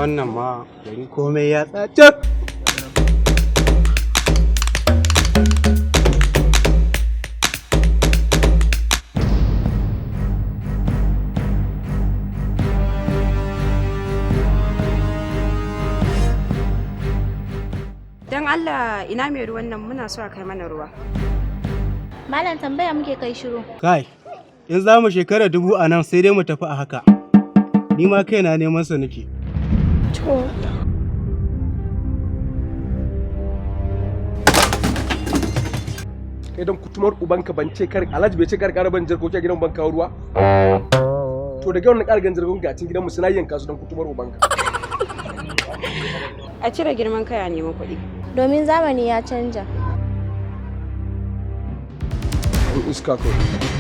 wannan ma gari komai ya tsace. Don Allah ina mai ruwan nan muna so a kai mana ruwa. Malam tambaya muke kai shiru. Kai, in za mu shekara 1000 a nan sai dai mu tafi a haka. Ni ma kaina neman sa nake. To. Kai don kutumar ubanka ban ce kar Alhaji bai ce kar ƙara ban jarko ke gidan ban kawo ruwa. To daga wannan ƙargan jargon ga cikin gidanmu suna yanka su don kutumar ubanka. A cire girman kai a nemi kuɗi. Domin zamani ya canja. Iska kawai.